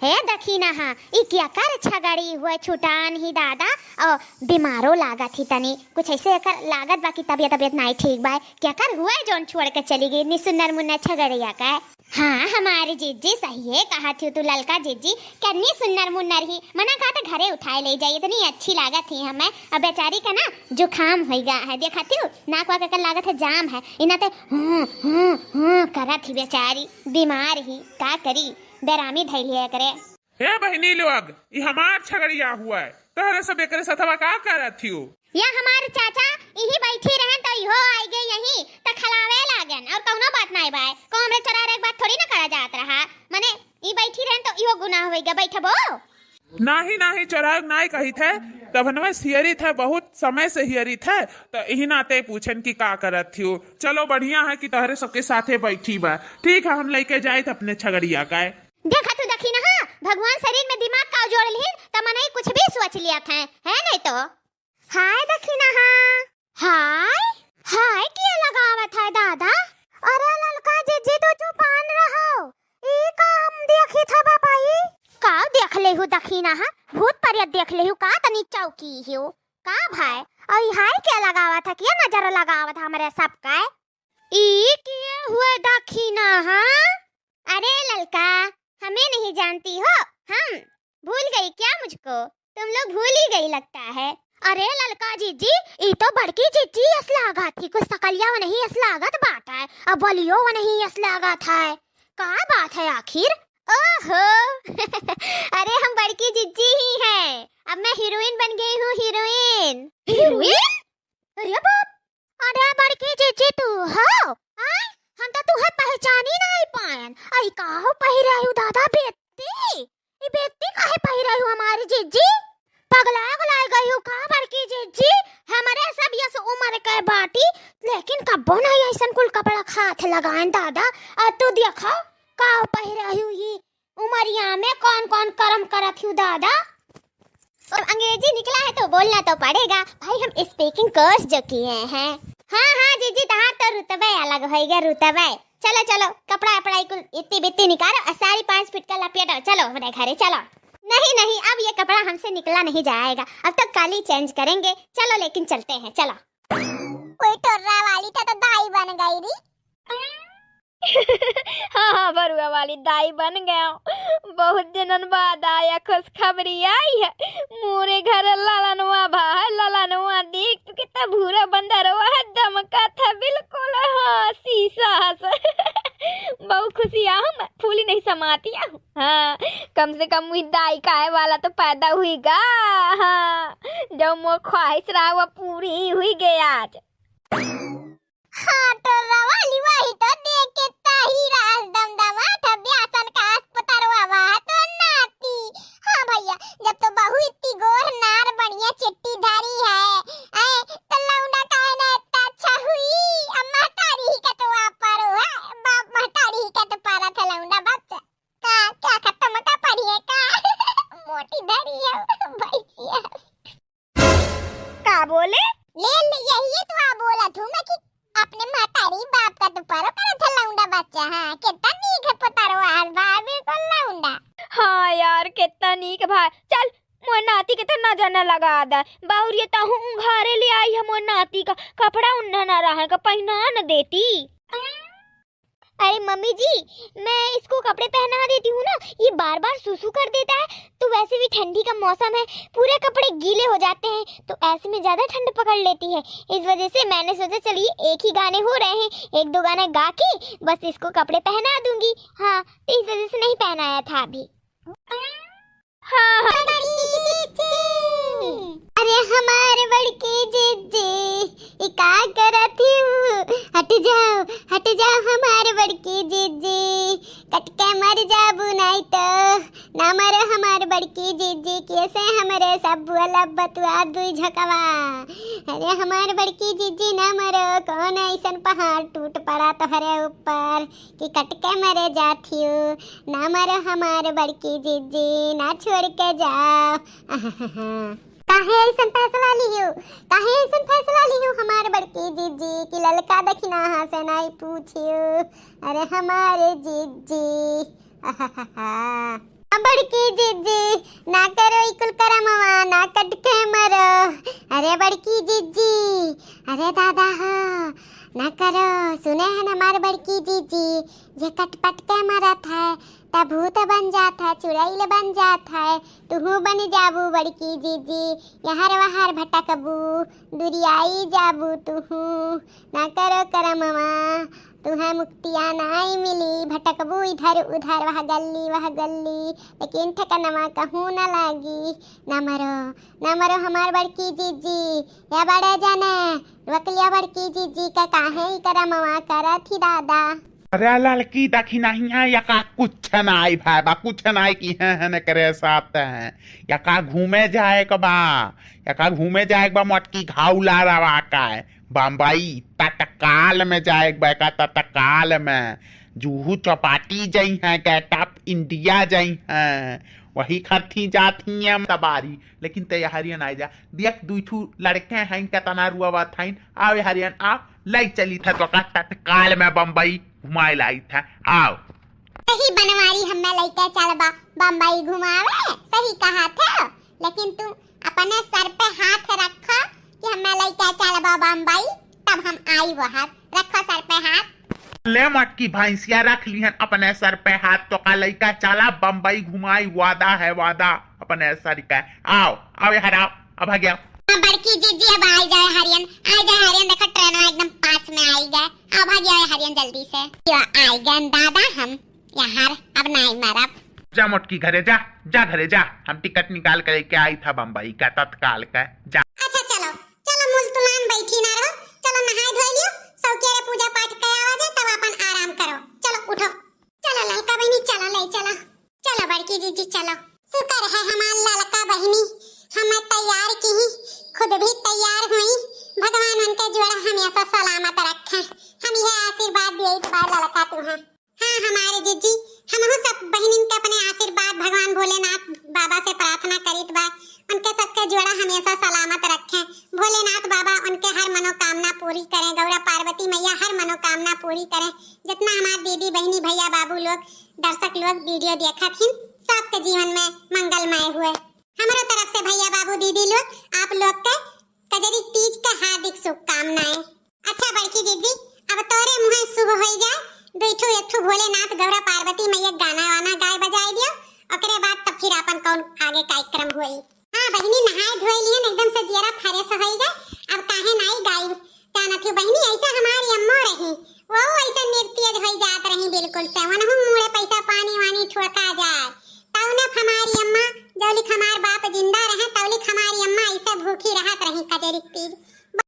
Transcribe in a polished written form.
हे देखी ना हाँ ई क्या कर छगड़ी हुआ छुटान ही दादा और बीमारो लागत ही तनी कुछ ऐसे कर लागत बाकी तबियत नहीं ठीक बा क्या कर हुआ जोन छोड़ के चली गई नि सुन्नर मुन्ना छगड़िया का। हाँ हमारी जीजी सही है कहा थी तू ललका जीजी करनी सुन्नर मुन्नर ही मना कहा था घरे उठाए ले जाइए इतनी अच्छी लागत थी हमें। अब बेचारी का ना जुखाम हो गया है देखा थी नाक वाक का लागत है जाम है इनाते करा थी बेचारी बीमार ही का करी बेरामी धैलिया करे। हे बहनी लोग ये हमार छगड़िया हुआ है तोहरे सब एकरे सथवा का करत थियो या हमारे चाचा यही बैठी रहे तो इहो आई गई यही त खलावे लागन और कौनो बात नहीं बाय को हमरे चरारे एक बात थोड़ी ना करा जात रहा माने ई बैठी रहे तो इहो गुनाह होई गया बैठबो नहीं चराग नहीं कही थे तब हमें हियरी थे बहुत समय से हियरी थे तो यही नाते पूछन की का करत थियो। चलो बढ़िया है कि तोहरे सबके साथे बैठी बा ठीक है हम लेके जाए अपने छगड़िया का। देखा तू देखी ना हाँ भगवान शरीर में दिमाग का जोड़ ली त मने कुछ भी सोच लिया था है नहीं तो हाय देखी ना हाँ हाय हाय क्या लगावत है दादा अरे ललका जीजी तो चुपान रहो ई काम देखी था बाबाई का देख ले हूँ देखी ना हाँ भूत परियत देख ले हूँ का तनी चौकी हूँ का भाई और हाय क्या लगावा था क्या नजर लगावा था हमारे सबका ई क्या हुआ देखी ना हाँ। अरे ललका हमें नहीं जानती हो हम भूल गई क्या मुझको तुम लोग भूल ही गई लगता है। अरे ललका जीजी ये तो बड़की जीजी असलागा थी कुछ सकलिया वो नहीं असलागत बात है अब बोलियो वो नहीं असलागत है का बात है आखिर ओहो अरे हम बड़की जीजी ही हैं अब मैं हीरोइन बन गई हूँ हीरोइन हीरोइन अरे बाप अरे बड़की जीजी तू हो आय हम तो तुहे पहचान ही नहीं पायन आई काहो पहिरा हूँ दादा बेटी ये बेटी काहे पहिरा हूँ हमारी जीजी पगला गई हूँ का बड़की जीजी हमारे सब यस उम्र के बाटी लेकिन कब्बो नहीं ऐसन कुल कपड़ा हाथ लगाएं दादा और तू देखो का पहिरा हूँ ये उमरिया में कौन कौन कर्म करत हूँ दादा और अंग्रेजी निकला है तो बोलना तो पड़ेगा भाई हम स्पीकिंग कोर्स जो किए हैं। हाँ हाँ जीजी तहार तो रुतबे अलग होएगा रुतबे चलो चलो कपड़ा पड़ाई कुल इतनी बित्ती निकालो साड़ी 5 फीट का लपेटो चलो मेरे घरे चलो। नहीं अब ये कपड़ा हमसे निकला नहीं जाएगा अब तो कल ही चेंज करेंगे चलो लेकिन चलते हैं चलो। कोई टोर्रा वाली था तो दाई बन गई री हाँ बरुआ वाली दाई बन गया बहुत दिनन बाद आया खुशखबरी आई है मोरे घर ललनवा भाई ललनवा देख तो कितना भूरा बंदर हुआ है दमका था बिल्कुल हाँ शीशा बहुत खुशी आहूँ मैं फूली नहीं समाती आहूँ हाँ कम से कम मुझे दाई खाए वाला तो पैदा हुई गा हाँ जब मोर ख्वाहिश रहा हुआ पूरी हुई गया आज। हाँ टोर्रा वाली वही तो देख के ताही रास दमदमा था ब्यासन का अस्पताल हुआ तो नाती। हाँ भैया जब तो बहू इतनी गोर नार बढ़िया चिट्टी धारी है तो लौंडा काहे ना इतना अच्छा हुई अम्मा तारी का तो वापर हुआ बाप महतारी का तो पारा था लौंडा बच्चा का क्या खत्म का पढ़िए का मोटी धारी है भैया का बोले ले यही तो आ बोला थू मैं कि अपने महतारी बाप का तो पारो करा था लौंडा बच्चा। हाँ कितना नीक है पतारो आज भाई बिल्कुल लौंडा। हाँ यार कितना नीक भाई चल मोर नाती के तो नजर न लगा दा बाहुरिया ताहू उघारे ले आई है मोर नाती का कपड़ा उन्ना ना रहा का पहना न देती। अरे मम्मी जी मैं इसको कपड़े पहना देती हूँ ना ये बार बार सुसु कर देता है तो वैसे भी ठंडी का मौसम है पूरे कपड़े गीले हो जाते हैं तो ऐसे में ज्यादा ठंड पकड़ लेती है इस वजह से मैंने सोचा चलिए एक ही गाने हो रहे हैं 1-2 गाना गा के बस इसको कपड़े पहना दूंगी। हाँ तो इस वजह से नहीं पहनाया था अभी। हाँ अरे हमारे बड़के जीजी का करत हूँ हट जाओ हमारे बड़के जीजी कट के मर जाबू नहीं तो ना मरो हमारे बड़के जीजी कैसे हमारे सब लब बतुआ दुई झकवा। अरे हमारे बड़के जीजी ना मरो कौन ऐसन पहाड़ टूट पड़ा तो हरे ऊपर कि कट के मरे जाती हूँ ना मरो हमारे बड़के जीजी ना छोड़ के जाओ। काहे ऐसन फैसला ली हो हमारे बड़की जीजी की ललका दखिना से नहीं पूछियो। अरे हमारे जीजी बड़की जीजी ना करो इकुल करमवा ना कटके मरो। अरे बड़की जीजी, अरे दादा हो ना करो। सुने हैं हमारे बड़की जीजी जे कटपट के मरत है तब भूत बन जात है, चुड़ैल बन जात है। तुहू बन जाबू बड़की जीजी, यहर वहर भटकबू, दुरियाई जाबू तुहू। ना करो करमवा, तुम्हें मुक्तिया नहीं मिली, भटकबू इधर उधर वह गली, लेकिन ठिकाना कहूँ न लागी। न मरो हमार बड़की जीजी, या बड़े जाने वकलिया बड़की जीजी का काहे ही करमवा करत ही दादा। अरे लड़की देखी नहीं है यका कुछ नहीं भाई बा, कुछ नहीं की है न करे साथ है। यका घूमे जाए बा, यका घूमे जाए बा मटकी घाव ला रवा का है। बम्बई तत्काल में जाए का, तत्काल में जूहू चौपाटी जाई है, गेटअप इंडिया जाई है, वही खर्थी जाती है तबारी। लेकिन ते हरियन आ जा देख दुठू लड़के हैं केतना रुआ था। आओ हरियन आओ, लाई चली था तो तत्काल में बम्बई घुमाए लाई था। आओ सही बनवारी हमें लेके चलबा बम्बई घुमावे, सही कहा था। लेकिन तुम अपने सर पे हाथ रखो कि हमें लेके चलबा बम्बई, तब हम आई वहाँ। रखो सर पे हाथ। ले मटकी भैंसिया रख ली अपने सर पे हाथ तो का लड़का चला बम्बई घुमाई, वादा है वादा अपने सर का। आओ आओ यार आओ, अब आ गया। बड़की जीजी अब आ जाए हरियन, देखो ट्रेन एकदम पास में आई गए। अब आ गया हरियन जल्दी से। आई गए दादा हम यहाँ, अब नहीं मरब। जा मोटकी घरे जा, जा घरे जा, हम टिकट निकाल कर के आई था बम्बई का तत्काल का। जा अच्छा चलो चलो मुल्तुलान बैठी ना रहो, चलो नहाए धोए लियो, सौकेरे पूजा पाठ के आवाज है तब अपन आराम करो। चलो उठो, चलो ललका बहनी चलो ले चलो, चलो बड़की जीजी चलो। शुक्र है हमार ललका बहनी हमें तैयार की, खुद भी तैयार हुई। भगवान उनके जोड़ा हमेशा सलामत रखे, हम यह आशीर्वाद दिए बार ललका तुम्हें। हाँ हमारे जीजी, हम सब बहनिन के अपने आशीर्वाद भगवान भोलेनाथ बाबा से प्रार्थना करित बा, उनके सबके जोड़ा हमेशा सलामत रखे। भोलेनाथ बाबा उनके हर मनोकामना पूरी करें, गौरा पार्वती मैया हर मनोकामना पूरी करें। जितना हमारे दीदी बहनी भैया बाबू लोग दर्शक लोग वीडियो देखा थी, सबके जीवन में मंगलमय हुए। हमारे तरफ से भैया बाबू दीदी लोग आप लोग के कजरी तीज के हार्दिक शुभकामनाएं। अच्छा बड़की दीदी, अब तोरे मुँह शुभ हो जाए, दुइठो एकठो भोलेनाथ गौरा पार्वती मैया गाना वाना गाय बजाई दियो, ओकरे बाद तब फिर अपन कौन आगे कार्यक्रम हुई। हाँ बहनी नहाए धोए लिए एकदम से जेरा फ्रेश हो गए, अब काहे नहीं गाई जाना थी बहनी। ऐसा हमारी अम्मा रही, वो ऐसा नृत्य हो जात रही बिल्कुल से, वन हम मुड़े पैसा पानी वानी ठोका जाए। तौने हमारी अम्मा जौलिक हमार बाप जिंदा रहे, तौलिक हमारी अम्मा ऐसे भूखी रहत रही कजरी तीज।